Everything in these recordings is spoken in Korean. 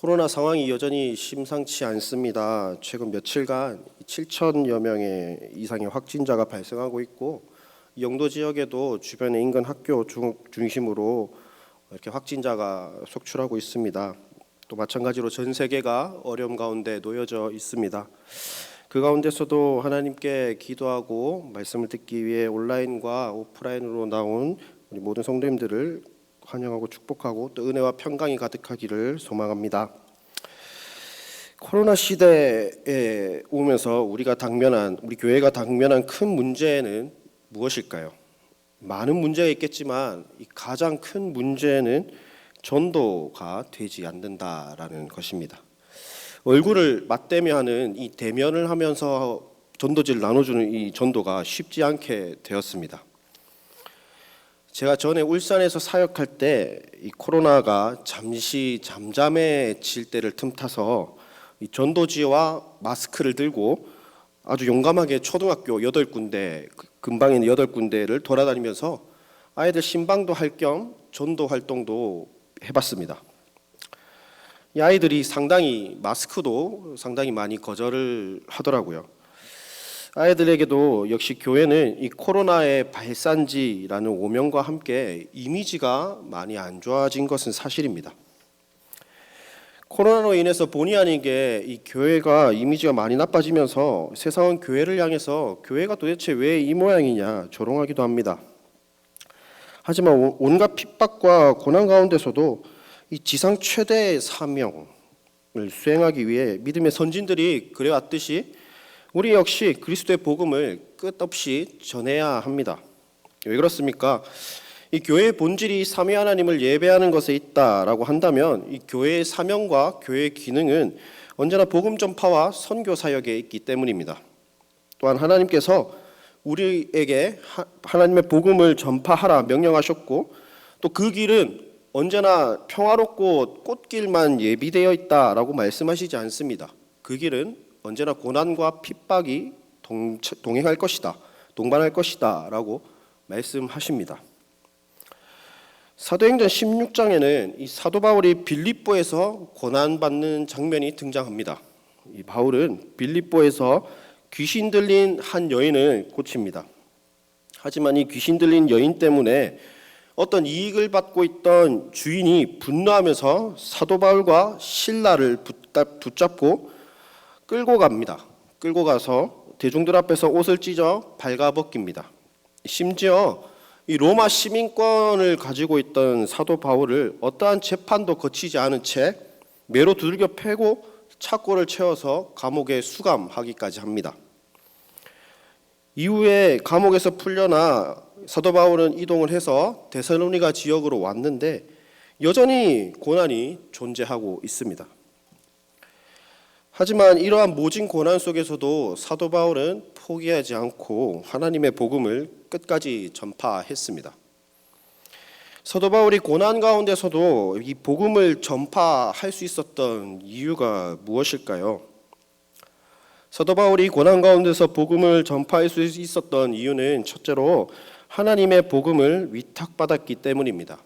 코로나 상황이 여전히 심상치 않습니다. 최근 며칠간 7천여 명의 이상의 확진자가 발생하고 있고, 영도 지역에도 주변의 인근 학교 중심으로 이렇게 확진자가 속출하고 있습니다. 또 마찬가지로 전 세계가 어려움 가운데 놓여져 있습니다. 그 가운데서도 하나님께 기도하고 말씀을 듣기 위해 온라인과 오프라인으로 나온 우리 모든 성도님들을 환영하고 축복하고 또 은혜와 평강이 가득하기를 소망합니다. 코로나 시대에 오면서 우리 교회가 당면한 큰 문제는 무엇일까요? 많은 문제가 있겠지만 이 가장 큰 문제는 전도가 되지 않는다라는 것입니다. 얼굴을 맞대며 하는 이 대면을 하면서 전도지를 나눠주는 이 전도가 쉽지 않게 되었습니다. 제가 전에 울산에서 사역할 때 이 코로나가 잠시 잠잠해질 때를 틈타서 이 전도지와 마스크를 들고 아주 용감하게 초등학교 8군데, 근방에 있는 8군데를 돌아다니면서 아이들 신방도 할 겸 전도 활동도 해봤습니다. 이 아이들이 마스크도 상당히 많이 거절을 하더라고요. 아이들에게도 역시 교회는 이 코로나의 발산지라는 오명과 함께 이미지가 많이 안 좋아진 것은 사실입니다. 코로나로 인해서 본의 아니게 이 교회가 이미지가 많이 나빠지면서 세상은 교회를 향해서 교회가 도대체 왜 이 모양이냐 조롱하기도 합니다. 하지만 온갖 핍박과 고난 가운데서도 이 지상 최대의 사명을 수행하기 위해 믿음의 선진들이 그래왔듯이 우리 역시 그리스도의 복음을 끝없이 전해야 합니다. 왜 그렇습니까? 이 교회의 본질이 삼위 하나님을 예배하는 것에 있다라고 한다면 이 교회의 사명과 교회의 기능은 언제나 복음 전파와 선교 사역에 있기 때문입니다. 또한 하나님께서 우리에게 하나님의 복음을 전파하라 명령하셨고 또 그 길은 언제나 평화롭고 꽃길만 예비되어 있다라고 말씀하시지 않습니다. 그 길은 언제나 고난과 핍박이 동행할 것이다, 동반할 것이다 라고 말씀하십니다. 사도행전 16장에는 이 사도 바울이 빌립보에서 고난받는 장면이 등장합니다. 이 바울은 빌립보에서 귀신 들린 한 여인을 고칩니다. 하지만 이 귀신 들린 여인 때문에 어떤 이익을 받고 있던 주인이 분노하면서 사도 바울과 실라를 붙잡고 끌고 갑니다. 끌고 가서 대중들 앞에서 옷을 찢어 발가벗깁니다. 심지어 이 로마 시민권을 가지고 있던 사도 바울을 어떠한 재판도 거치지 않은 채 매로 두들겨 패고 착고를 채워서 감옥에 수감하기까지 합니다. 이후에 감옥에서 풀려나 사도 바울은 이동을 해서 데살로니가 지역으로 왔는데 여전히 고난이 존재하고 있습니다. 하지만 이러한 모진 고난 속에서도 사도 바울은 포기하지 않고 하나님의 복음을 끝까지 전파했습니다. 사도 바울이 고난 가운데서도 이 복음을 전파할 수 있었던 이유가 무엇일까요? 사도 바울이 고난 가운데서 복음을 전파할 수 있었던 이유는 첫째로 하나님의 복음을 위탁받았기 때문입니다.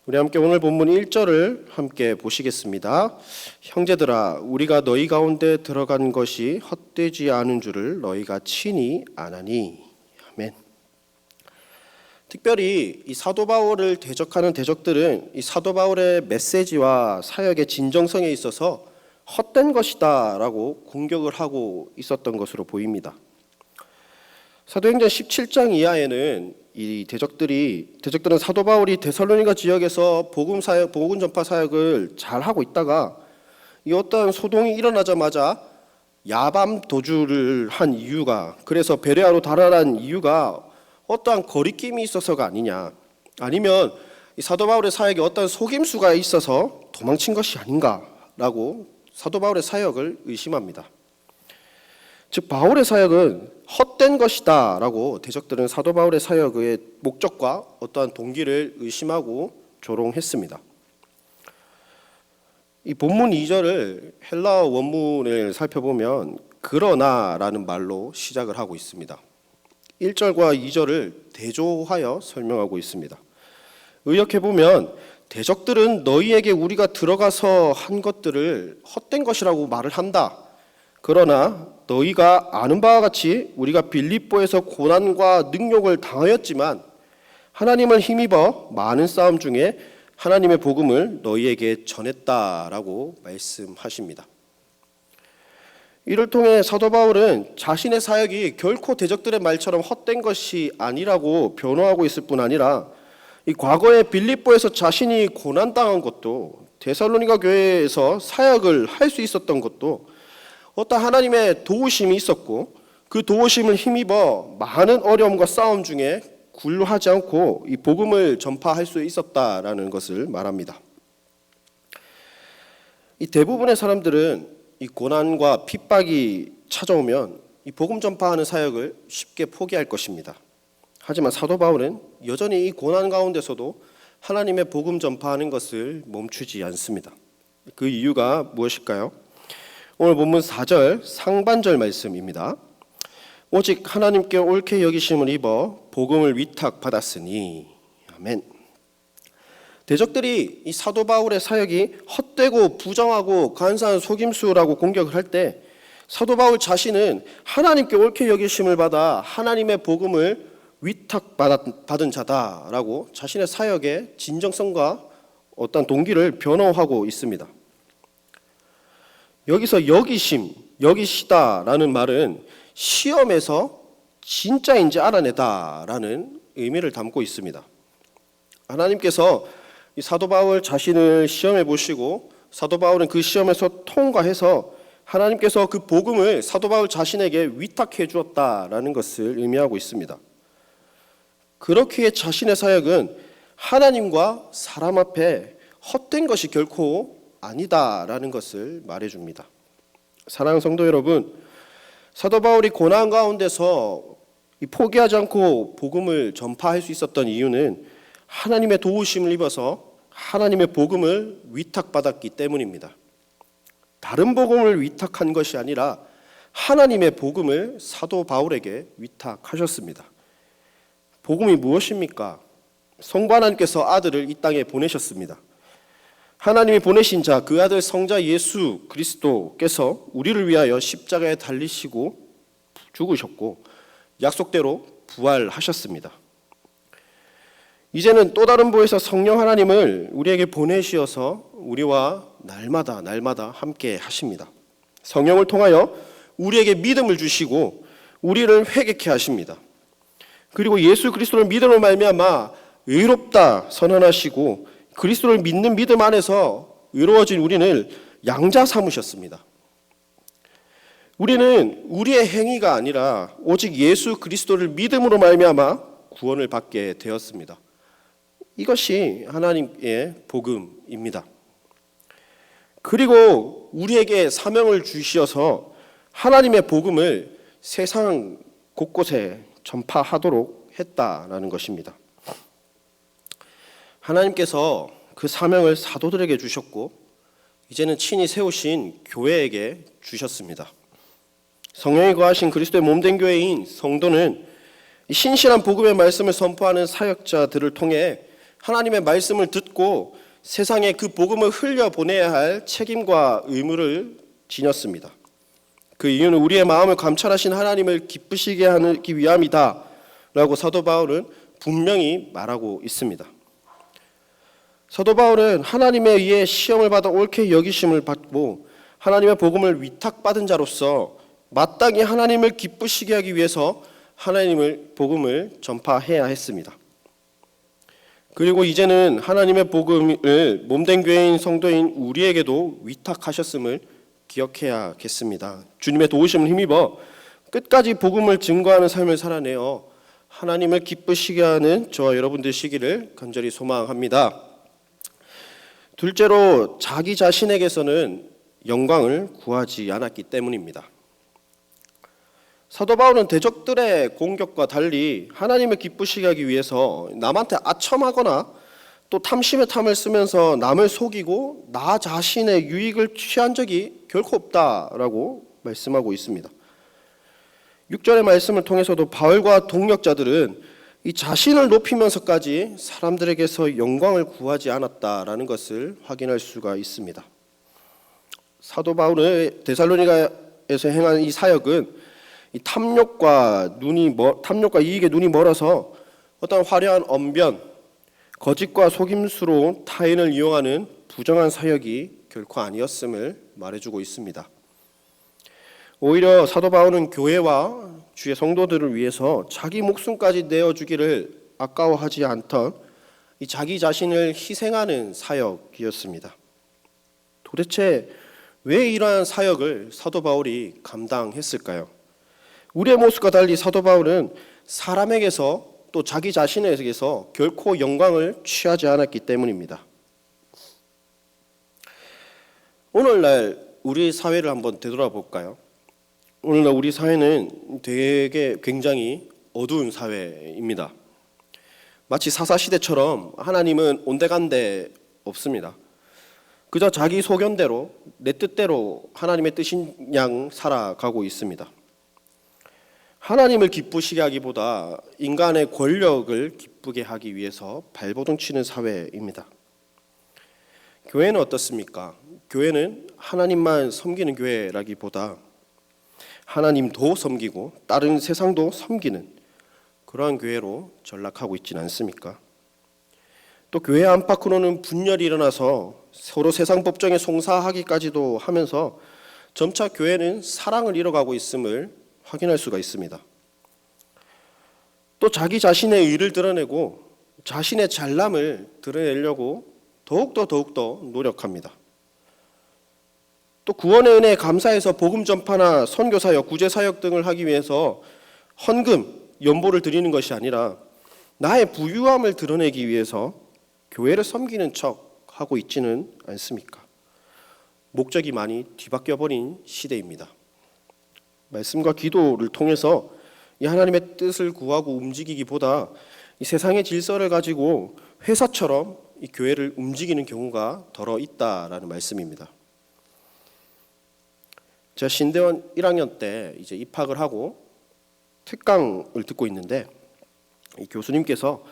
우리 함께 오늘 본문 1절을 함께 보시겠습니다. 형제들아 우리가 너희 가운데 들어간 것이 헛되지 않은 줄을 너희가 친히 아나니. 아멘. 특별히 이 사도 바울을 대적하는 대적들은 이 사도 바울의 메시지와 사역의 진정성에 있어서 헛된 것이다라고 공격을 하고 있었던 것으로 보입니다. 사도행전 17장 이하에는 이 대적들은 사도 바울이 데살로니가 지역에서 복음 전파 사역을 잘 하고 있다가 이 어떤 소동이 일어나자마자 야밤 도주를 한 이유가, 그래서 베레아로 달아난 이유가 어떠한 거리낌이 있어서가 아니냐, 아니면 이 사도 바울의 사역에 어떤 속임수가 있어서 도망친 것이 아닌가라고 사도 바울의 사역을 의심합니다. 즉 바울의 사역은 헛된 것이다 라고 대적들은 사도 바울의 사역의 목적과 어떠한 동기를 의심하고 조롱했습니다. 이 본문 2절을 헬라어 원문을 살펴보면 그러나라는 말로 시작을 하고 있습니다. 1절과 2절을 대조하여 설명하고 있습니다. 의역해보면 대적들은 너희에게 우리가 들어가서 한 것들을 헛된 것이라고 말을 한다. 그러나 너희가 아는 바와 같이 우리가 빌립보에서 고난과 능욕을 당하였지만 하나님을 힘입어 많은 싸움 중에 하나님의 복음을 너희에게 전했다라고 말씀하십니다. 이를 통해 사도 바울은 자신의 사역이 결코 대적들의 말처럼 헛된 것이 아니라고 변호하고 있을 뿐 아니라 이 과거에 빌립보에서 자신이 고난당한 것도 데살로니가 교회에서 사역을 할 수 있었던 것도 어떤 하나님의 도우심이 있었고 그 도우심을 힘입어 많은 어려움과 싸움 중에 굴하지 않고 이 복음을 전파할 수 있었다라는 것을 말합니다. 이 대부분의 사람들은 이 고난과 핍박이 찾아오면 이 복음 전파하는 사역을 쉽게 포기할 것입니다. 하지만 사도 바울은 여전히 이 고난 가운데서도 하나님의 복음 전파하는 것을 멈추지 않습니다. 그 이유가 무엇일까요? 오늘 본문 4절 상반절 말씀입니다. 오직 하나님께 옳게 여기심을 입어 복음을 위탁받았으니. 아멘. 대적들이 이 사도 바울의 사역이 헛되고 부정하고 간사한 속임수라고 공격을 할 때 사도 바울 자신은 하나님께 옳게 여기심을 받아 하나님의 복음을 위탁받은 자다라고 자신의 사역의 진정성과 어떤 동기를 변호하고 있습니다. 여기서 여기심, 여기시다라는 말은 시험에서 진짜인지 알아내다라는 의미를 담고 있습니다. 하나님께서 이 사도 바울 자신을 시험해 보시고 사도 바울은 그 시험에서 통과해서 하나님께서 그 복음을 사도 바울 자신에게 위탁해 주었다라는 것을 의미하고 있습니다. 그렇기에 자신의 사역은 하나님과 사람 앞에 헛된 것이 결코 아니다라는 것을 말해줍니다. 사랑하는 성도 여러분, 사도 바울이 고난 가운데서 포기하지 않고 복음을 전파할 수 있었던 이유는 하나님의 도우심을 입어서 하나님의 복음을 위탁받았기 때문입니다. 다른 복음을 위탁한 것이 아니라 하나님의 복음을 사도 바울에게 위탁하셨습니다. 복음이 무엇입니까? 성부 하나님께서 아들을 이 땅에 보내셨습니다. 하나님이 보내신 자, 그 아들 성자 예수 그리스도께서 우리를 위하여 십자가에 달리시고 죽으셨고 약속대로 부활하셨습니다. 이제는 또 다른 부에서 성령 하나님을 우리에게 보내시어서 우리와 날마다 함께 하십니다. 성령을 통하여 우리에게 믿음을 주시고 우리를 회개케 하십니다. 그리고 예수 그리스도를 믿음으로 말미암아 의롭다 선언하시고 그리스도를 믿는 믿음 안에서 의로워진 우리를 양자 삼으셨습니다. 우리는 우리의 행위가 아니라 오직 예수 그리스도를 믿음으로 말미암아 구원을 받게 되었습니다. 이것이 하나님의 복음입니다. 그리고 우리에게 사명을 주시어서 하나님의 복음을 세상 곳곳에 전파하도록 했다라는 것입니다. 하나님께서 그 사명을 사도들에게 주셨고 이제는 친히 세우신 교회에게 주셨습니다. 성령이 거하신 그리스도의 몸된 교회인 성도는 신실한 복음의 말씀을 선포하는 사역자들을 통해 하나님의 말씀을 듣고 세상에 그 복음을 흘려보내야 할 책임과 의무를 지녔습니다. 그 이유는 우리의 마음을 감찰하신 하나님을 기쁘시게 하기 위함이다 라고 사도 바울은 분명히 말하고 있습니다. 사도 바울은 하나님에 의해 시험을 받아 옳게 여기심을 받고 하나님의 복음을 위탁받은 자로서 마땅히 하나님을 기쁘시게 하기 위해서 하나님의 복음을 전파해야 했습니다. 그리고 이제는 하나님의 복음을 몸된 교회인 성도인 우리에게도 위탁하셨음을 기억해야겠습니다. 주님의 도우심을 힘입어 끝까지 복음을 증거하는 삶을 살아내어 하나님을 기쁘시게 하는 저와 여러분 되시기를 간절히 소망합니다. 둘째로 자기 자신에게서는 영광을 구하지 않았기 때문입니다. 사도 바울은 대적들의 공격과 달리 하나님을 기쁘시게 하기 위해서 남한테 아첨하거나 또 탐심의 탐을 쓰면서 남을 속이고 나 자신의 유익을 취한 적이 결코 없다라고 말씀하고 있습니다. 6절의 말씀을 통해서도 바울과 동역자들은 이 자신을 높이면서까지 사람들에게서 영광을 구하지 않았다라는 것을 확인할 수가 있습니다. 사도 바울의 데살로니가에서 행한 이 사역은 이 탐욕과 이익에 눈이 멀어서 어떤 화려한 언변, 거짓과 속임수로 타인을 이용하는 부정한 사역이 결코 아니었음을 말해주고 있습니다. 오히려 사도 바울은 교회와 주의 성도들을 위해서 자기 목숨까지 내어주기를 아까워하지 않던 이 자기 자신을 희생하는 사역이었습니다. 도대체 왜 이러한 사역을 사도 바울이 감당했을까요? 우리의 모습과 달리 사도 바울은 사람에게서 또 자기 자신에게서 결코 영광을 취하지 않았기 때문입니다. 오늘날 우리 사회를 한번 되돌아볼까요? 오늘날 우리 사회는 되게 굉장히 어두운 사회입니다. 마치 사사시대처럼 하나님은 온데간데 없습니다. 그저 자기 소견대로 내 뜻대로 하나님의 뜻인 양 살아가고 있습니다. 하나님을 기쁘시게 하기보다 인간의 권력을 기쁘게 하기 위해서 발버둥 치는 사회입니다. 교회는 어떻습니까? 교회는 하나님만 섬기는 교회라기보다 하나님도 섬기고 다른 세상도 섬기는 그러한 교회로 전락하고 있지는 않습니까? 또 교회 안팎으로는 분열이 일어나서 서로 세상 법정에 송사하기까지도 하면서 점차 교회는 사랑을 잃어가고 있음을 확인할 수가 있습니다. 또 자기 자신의 의를 드러내고 자신의 잘남을 드러내려고 더욱더 노력합니다. 또 구원의 은혜에 감사해서 복음 전파나 선교사역, 구제사역 등을 하기 위해서 헌금, 연보를 드리는 것이 아니라 나의 부유함을 드러내기 위해서 교회를 섬기는 척 하고 있지는 않습니까? 목적이 많이 뒤바뀌어버린 시대입니다. 말씀과 기도를 통해서 이 하나님의 뜻을 구하고 움직이기보다 이 세상의 질서를 가지고 회사처럼 이 교회를 움직이는 경우가 더러 있다라는 말씀입니다. 제가 신대원 1학년 때 이제 입학을 하고 특강을 듣고 있는데 이 교수님께서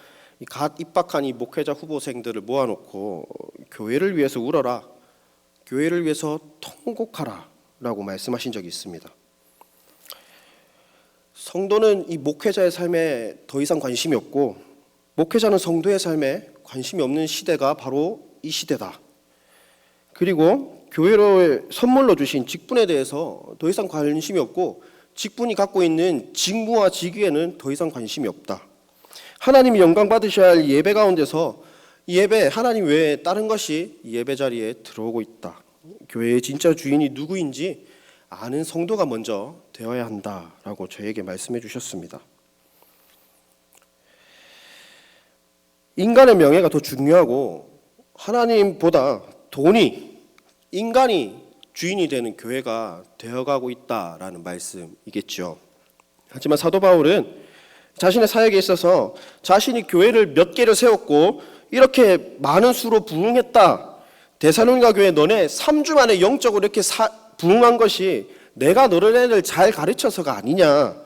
갓 입학한 이 목회자 후보생들을 모아놓고 교회를 위해서 울어라, 교회를 위해서 통곡하라 라고 말씀하신 적이 있습니다. 성도는 이 목회자의 삶에 더 이상 관심이 없고 목회자는 성도의 삶에 관심이 없는 시대가 바로 이 시대다. 그리고 교회로 선물로 주신 직분에 대해서 더 이상 관심이 없고 직분이 갖고 있는 직무와 직위에는 더 이상 관심이 없다. 하나님이 영광 받으셔야 할 예배 가운데서 이 예배 하나님 외에 다른 것이 이 예배 자리에 들어오고 있다. 교회의 진짜 주인이 누구인지 아는 성도가 먼저 되어야 한다라고 저에게 말씀해 주셨습니다. 인간의 명예가 더 중요하고 하나님보다 돈이, 인간이 주인이 되는 교회가 되어가고 있다라는 말씀이겠죠. 하지만 사도 바울은 자신의 사역에 있어서 자신이 교회를 몇 개를 세웠고 이렇게 많은 수로 부흥했다. 데살로니가 교회 너네 3주 만에 영적으로 이렇게 부흥한 것이 내가 너네를 잘 가르쳐서가 아니냐.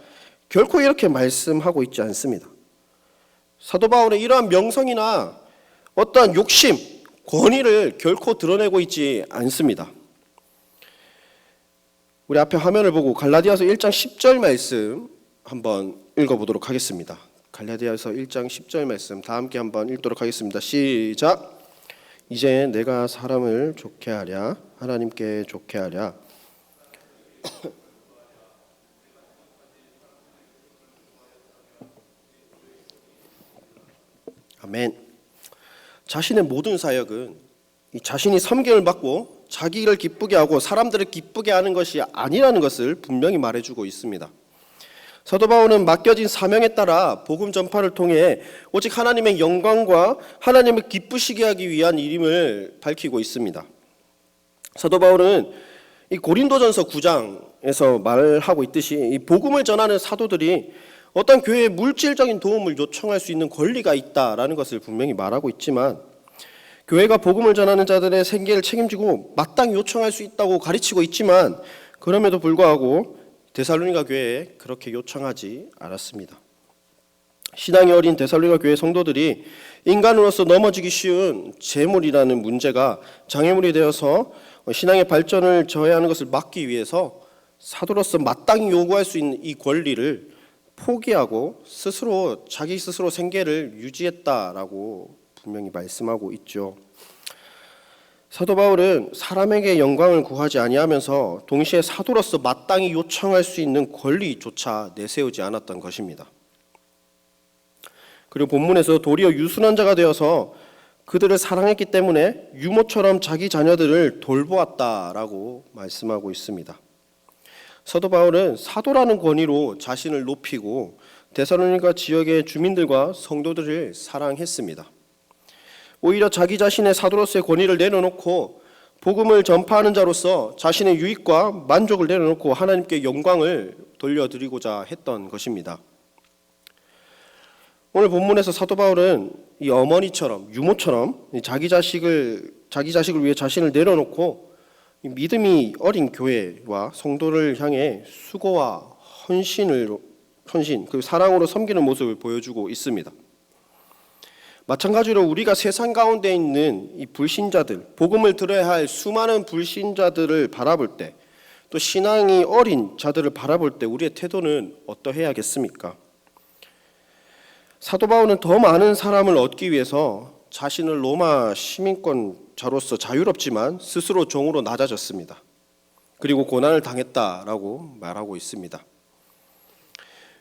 결코 이렇게 말씀하고 있지 않습니다. 사도 바울은 이러한 명성이나 어떠한 욕심, 권위를 결코 드러내고 있지 않습니다. 우리 앞에 화면을 보고 갈라디아서 1장 10절 말씀 한번 읽어보도록 하겠습니다. 갈라디아서 1장 10절 말씀 다 함께 한번 읽도록 하겠습니다. 시작. 이제 내가 사람을 좋게 하랴 하나님께 좋게 하랴. 아멘. 자신의 모든 사역은 자신이 섬김을 받고 자기를 기쁘게 하고 사람들을 기쁘게 하는 것이 아니라는 것을 분명히 말해주고 있습니다. 사도 바울은 맡겨진 사명에 따라 복음 전파를 통해 오직 하나님의 영광과 하나님을 기쁘시게 하기 위한 일임을 밝히고 있습니다. 사도 바울은 이 고린도전서 9장에서 말하고 있듯이 이 복음을 전하는 사도들이 어떤 교회에 물질적인 도움을 요청할 수 있는 권리가 있다라는 것을 분명히 말하고 있지만 교회가 복음을 전하는 자들의 생계를 책임지고 마땅히 요청할 수 있다고 가르치고 있지만 그럼에도 불구하고 데살로니가 교회에 그렇게 요청하지 않았습니다. 신앙이 어린 데살로니가 교회 성도들이 인간으로서 넘어지기 쉬운 재물이라는 문제가 장애물이 되어서 신앙의 발전을 저해하는 것을 막기 위해서 사도로서 마땅히 요구할 수 있는 이 권리를 포기하고 자기 스스로 생계를 유지했다라고 분명히 말씀하고 있죠. 사도 바울은 사람에게 영광을 구하지 아니하면서 동시에 사도로서 마땅히 요청할 수 있는 권리조차 내세우지 않았던 것입니다. 그리고 본문에서 도리어 유순한 자가 되어서 그들을 사랑했기 때문에 유모처럼 자기 자녀들을 돌보았다라고 말씀하고 있습니다. 사도 바울은 사도라는 권위로 자신을 높이고 데살로니가 지역의 주민들과 성도들을 사랑했습니다. 오히려 자기 자신의 사도로서의 권위를 내려놓고 복음을 전파하는 자로서 자신의 유익과 만족을 내려놓고 하나님께 영광을 돌려드리고자 했던 것입니다. 오늘 본문에서 사도 바울은 이 어머니처럼 유모처럼 자기 자식을 위해 자신을 내려놓고 믿음이 어린 교회와 성도를 향해 수고와 헌신 그리고 사랑으로 섬기는 모습을 보여주고 있습니다. 마찬가지로 우리가 세상 가운데 있는 이 불신자들, 복음을 들어야 할 수많은 불신자들을 바라볼 때, 또 신앙이 어린 자들을 바라볼 때 우리의 태도는 어떠해야겠습니까? 사도 바울은 더 많은 사람을 얻기 위해서 자신을 로마 시민권자로서 자유롭지만 스스로 종으로 낮아졌습니다. 그리고 고난을 당했다라고 말하고 있습니다.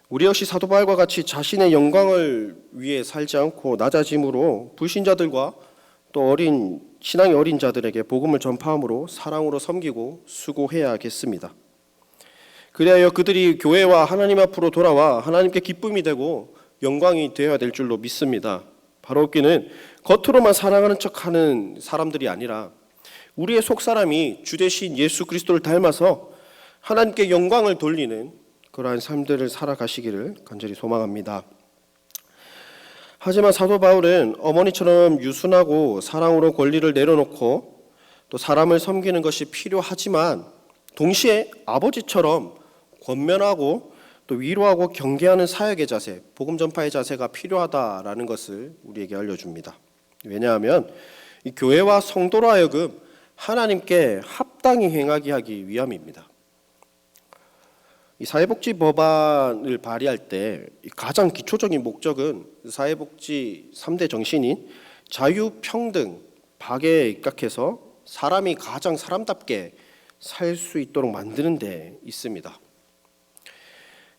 우리 역시 사도 바울과 같이 자신의 영광을 위해 살지 않고 낮아짐으로 불신자들과 또 신앙이 어린 자들에게 복음을 전파함으로 사랑으로 섬기고 수고해야겠습니다. 그리하여 그들이 교회와 하나님 앞으로 돌아와 하나님께 기쁨이 되고 영광이 되어야 될 줄로 믿습니다. 바로 그는 겉으로만 사랑하는 척하는 사람들이 아니라 우리의 속사람이 주 대신 예수 그리스도를 닮아서 하나님께 영광을 돌리는 그러한 삶들을 살아가시기를 간절히 소망합니다. 하지만 사도 바울은 어머니처럼 유순하고 사랑으로 권리를 내려놓고 또 사람을 섬기는 것이 필요하지만 동시에 아버지처럼 권면하고 또 위로하고 경계하는 사역의 자세, 복음 전파의 자세가 필요하다라는 것을 우리에게 알려줍니다. 왜냐하면 이 교회와 성도로 하여금 하나님께 합당히 행하게 하기 위함입니다. 이 사회복지 법안을 발의할 때 가장 기초적인 목적은 사회복지 3대 정신인 자유, 평등, 박애에 입각해서 사람이 가장 사람답게 살 수 있도록 만드는 데 있습니다.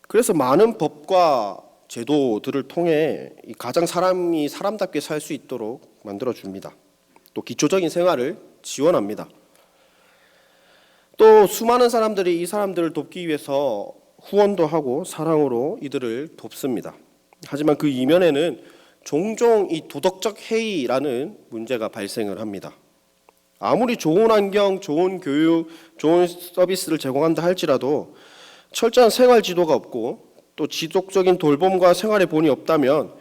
그래서 많은 법과 제도들을 통해 가장 사람이 사람답게 살 수 있도록 만들어줍니다. 또 기초적인 생활을 지원합니다. 또 수많은 사람들이 이 사람들을 돕기 위해서 후원도 하고 사랑으로 이들을 돕습니다. 하지만 그 이면에는 종종 이 도덕적 해이라는 문제가 발생을 합니다. 아무리 좋은 환경, 좋은 교육, 좋은 서비스를 제공한다 할지라도 철저한 생활 지도가 없고 또 지속적인 돌봄과 생활의 본이 없다면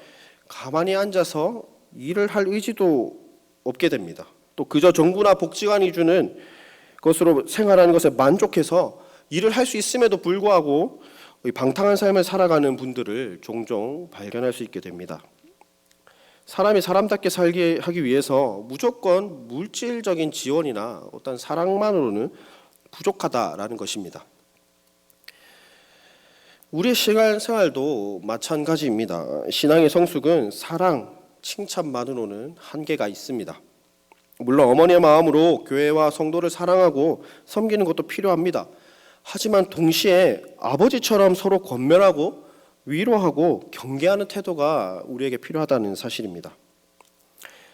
가만히 앉아서 일을 할 의지도 없게 됩니다. 또 그저 정부나 복지관이 주는 것으로 생활하는 것에 만족해서 일을 할 수 있음에도 불구하고 방탕한 삶을 살아가는 분들을 종종 발견할 수 있게 됩니다. 사람이 사람답게 살게 하기 위해서 무조건 물질적인 지원이나 어떤 사랑만으로는 부족하다라는 것입니다. 우리의 신앙 생활도 마찬가지입니다. 신앙의 성숙은 사랑, 칭찬만으로는 한계가 있습니다. 물론 어머니의 마음으로 교회와 성도를 사랑하고 섬기는 것도 필요합니다. 하지만 동시에 아버지처럼 서로 권면하고 위로하고 경계하는 태도가 우리에게 필요하다는 사실입니다.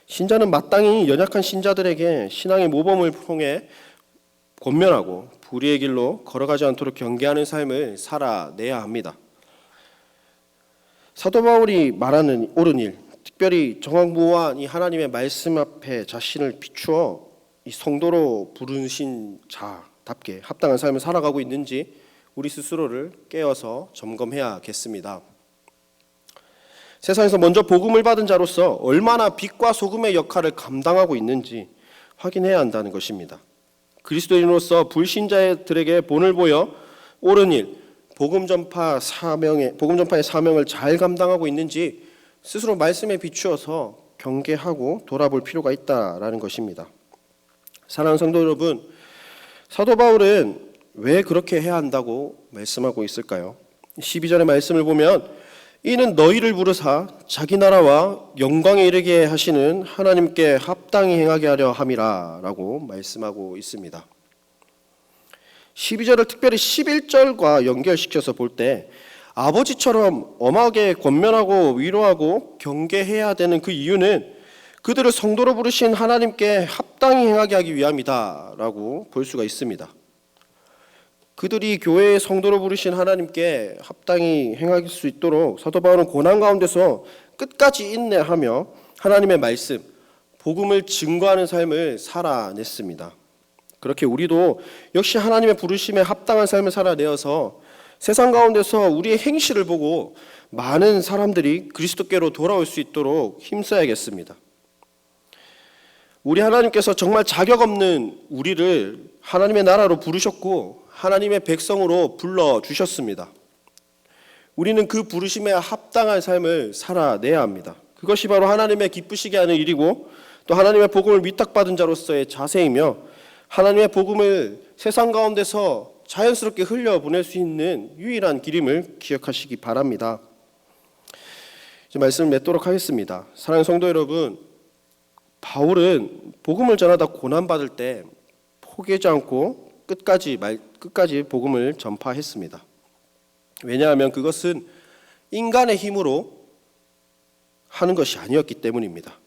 신자는 마땅히 연약한 신자들에게 신앙의 모범을 통해 권면하고 불의의 길로 걸어가지 않도록 경계하는 삶을 살아내야 합니다. 사도 바울이 말하는 옳은 일, 특별히 정황부호한 이 하나님의 말씀 앞에 자신을 비추어 이 성도로 부르신 자답게 합당한 삶을 살아가고 있는지 우리 스스로를 깨어서 점검해야겠습니다. 세상에서 먼저 복음을 받은 자로서 얼마나 빛과 소금의 역할을 감당하고 있는지 확인해야 한다는 것입니다. 그리스도인으로서 불신자들에게 본을 보여 옳은 일, 복음 전파의 사명을 잘 감당하고 있는지 스스로 말씀에 비추어서 경계하고 돌아볼 필요가 있다라는 것입니다. 사랑하는 성도 여러분, 사도 바울은 왜 그렇게 해야 한다고 말씀하고 있을까요? 12절의 말씀을 보면 이는 너희를 부르사 자기 나라와 영광에 이르게 하시는 하나님께 합당히 행하게 하려 함이라 라고 말씀하고 있습니다. 12절을 특별히 11절과 연결시켜서 볼 때 아버지처럼 엄하게 권면하고 위로하고 경계해야 되는 그 이유는 그들을 성도로 부르신 하나님께 합당히 행하게 하기 위함이다 라고 볼 수가 있습니다. 그들이 교회의 성도로 부르신 하나님께 합당히 행할 수 있도록 사도 바울은 고난 가운데서 끝까지 인내하며 하나님의 말씀, 복음을 증거하는 삶을 살아냈습니다. 그렇게 우리도 역시 하나님의 부르심에 합당한 삶을 살아내어서 세상 가운데서 우리의 행실을 보고 많은 사람들이 그리스도께로 돌아올 수 있도록 힘써야겠습니다. 우리 하나님께서 정말 자격 없는 우리를 하나님의 나라로 부르셨고 하나님의 백성으로 불러주셨습니다. 우리는 그 부르심에 합당한 삶을 살아내야 합니다. 그것이 바로 하나님의 기쁘시게 하는 일이고 또 하나님의 복음을 위탁받은 자로서의 자세이며 하나님의 복음을 세상 가운데서 자연스럽게 흘려보낼 수 있는 유일한 길임을 기억하시기 바랍니다. 이제 말씀을 맺도록 하겠습니다. 사랑하는 성도 여러분, 바울은 복음을 전하다 고난받을 때 포기하지 않고 끝까지 복음을 전파했습니다. 왜냐하면 그것은 인간의 힘으로 하는 것이 아니었기 때문입니다.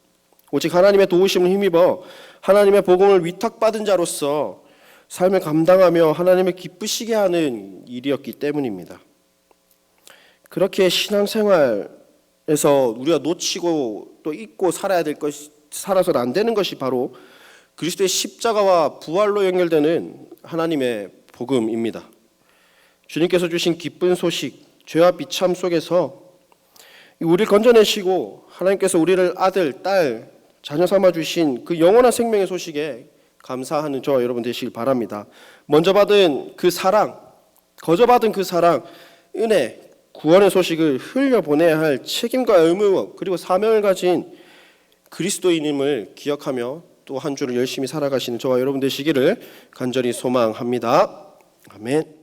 오직 하나님의 도우심을 힘입어 하나님의 복음을 위탁받은 자로서 삶을 감당하며 하나님을 기쁘시게 하는 일이었기 때문입니다. 그렇게 신앙생활에서 우리가 놓치고 또 잊고 살아서는 안 되는 것이 바로 그리스도의 십자가와 부활로 연결되는 하나님의 복음입니다. 주님께서 주신 기쁜 소식, 죄와 비참 속에서 우리를 건져내시고 하나님께서 우리를 아들, 딸, 자녀 삼아 주신 그 영원한 생명의 소식에 감사하는 저와 여러분 되시길 바랍니다. 먼저 받은 그 사랑, 거저 받은 그 사랑, 은혜, 구원의 소식을 흘려보내야 할 책임과 의무 그리고 사명을 가진 그리스도인임을 기억하며 또 한 주를 열심히 살아가시는 저와 여러분 되시기를 간절히 소망합니다. 아멘.